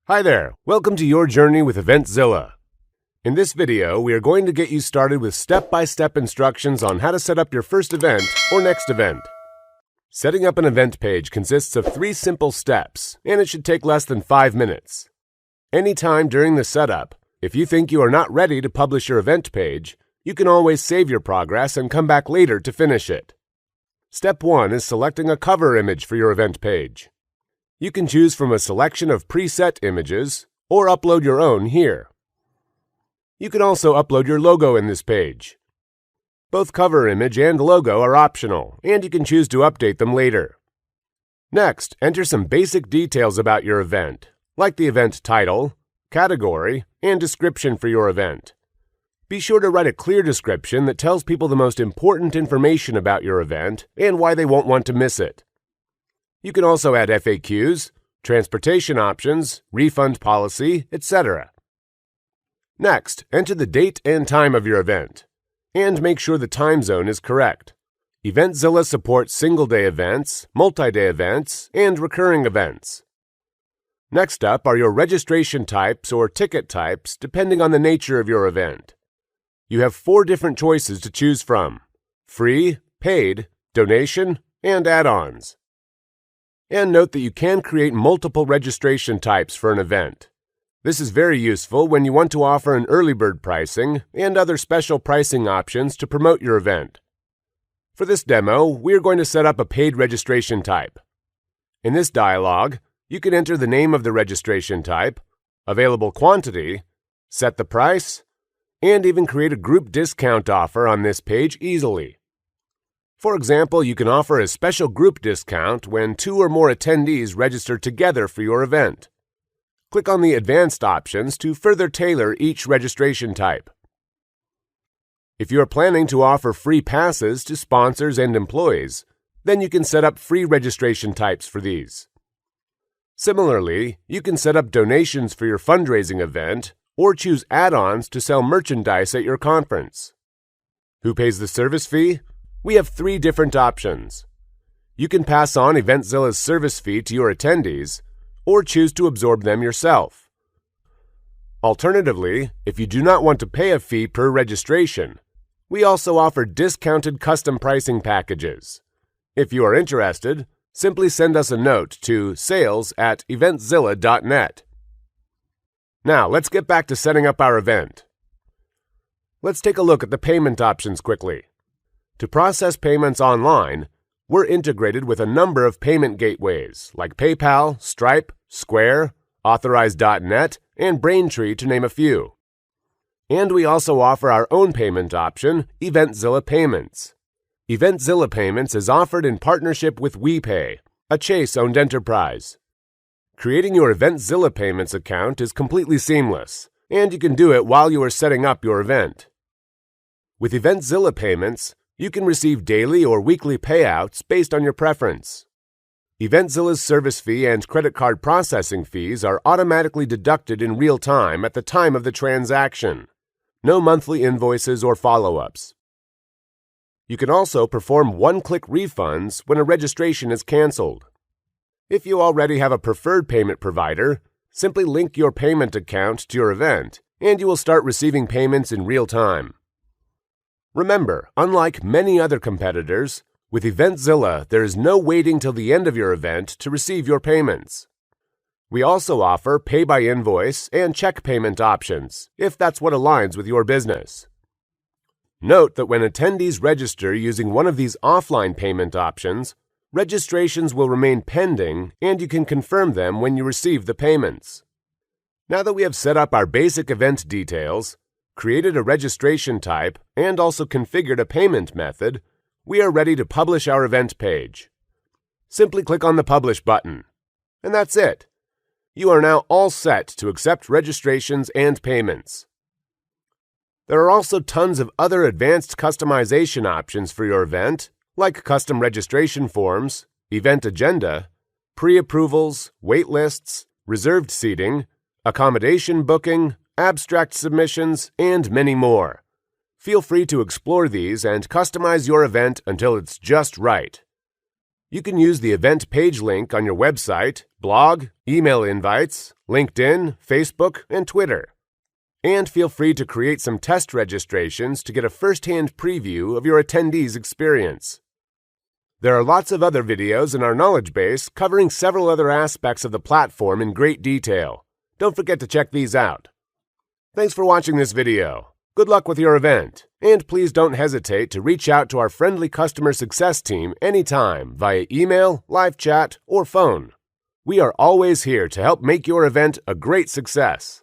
Hi there, welcome to your journey with Eventzilla. In this video, we are going to get you started with step-by-step instructions on how to set up your first event or next event. Setting up an event page consists of 3 simple steps, and it should take less than 5 minutes. Anytime during the setup, if you think you are not ready to publish your event page, you can always save your progress and come back later to finish it. Step 1 is selecting a cover image for your event page. You can choose from a selection of preset images or upload your own here. You can also upload your logo in this page. Both cover image and logo are optional, and you can choose to update them later. Next, enter some basic details about your event, like the event title, category, and description for your event. Be sure to write a clear description that tells people the most important information about your event and why they won't want to miss it. You can also add FAQs, transportation options, refund policy, etc. Next, enter the date and time of your event, and make sure the time zone is correct. Eventzilla supports single-day events, multi-day events, and recurring events. Next up are your registration types or ticket types depending on the nature of your event. You have 4 different choices to choose from: free, paid, donation, and add-ons. And note that you can create multiple registration types for an event. This is very useful when you want to offer an early bird pricing and other special pricing options to promote your event. For this demo, we are going to set up a paid registration type. In this dialog, you can enter the name of the registration type, available quantity, set the price, and even create a group discount offer on this page easily. For example, you can offer a special group discount when 2 or more attendees register together for your event. Click on the Advanced options to further tailor each registration type. If you are planning to offer free passes to sponsors and employees, then you can set up free registration types for these. Similarly, you can set up donations for your fundraising event or choose add-ons to sell merchandise at your conference. Who pays the service fee? We have 3 different options. You can pass on Eventzilla's service fee to your attendees, or choose to absorb them yourself. Alternatively, if you do not want to pay a fee per registration, we also offer discounted custom pricing packages. If you are interested, simply send us a note to sales@eventzilla.net. Now, let's get back to setting up our event. Let's take a look at the payment options quickly. To process payments online, we're integrated with a number of payment gateways like PayPal, Stripe, Square, Authorize.net, and Braintree to name a few. And we also offer our own payment option, Eventzilla Payments. Eventzilla Payments is offered in partnership with WePay, a Chase-owned enterprise. Creating your Eventzilla Payments account is completely seamless, and you can do it while you are setting up your event. With Eventzilla Payments, you can receive daily or weekly payouts based on your preference. Eventzilla's service fee and credit card processing fees are automatically deducted in real time at the time of the transaction. No monthly invoices or follow-ups. You can also perform one-click refunds when a registration is canceled. If you already have a preferred payment provider, simply link your payment account to your event, and you will start receiving payments in real time. Remember, unlike many other competitors, with Eventzilla, there is no waiting till the end of your event to receive your payments. We also offer pay-by-invoice and check payment options, if that's what aligns with your business. Note that when attendees register using one of these offline payment options, registrations will remain pending and you can confirm them when you receive the payments. Now that we have set up our basic event details, created a registration type, and also configured a payment method, we are ready to publish our event page. Simply click on the Publish button. And that's it. You are now all set to accept registrations and payments. There are also tons of other advanced customization options for your event, like custom registration forms, event agenda, pre-approvals, wait lists, reserved seating, accommodation booking, abstract submissions, and many more. Feel free to explore these and customize your event until it's just right. You can use the event page link on your website, blog, email invites, LinkedIn, Facebook, and Twitter. And feel free to create some test registrations to get a first-hand preview of your attendees' experience. There are lots of other videos in our knowledge base covering several other aspects of the platform in great detail. Don't forget to check these out. Thanks for watching this video. Good luck with your event, and please don't hesitate to reach out to our friendly customer success team anytime via email, live chat, or phone. We are always here to help make your event a great success.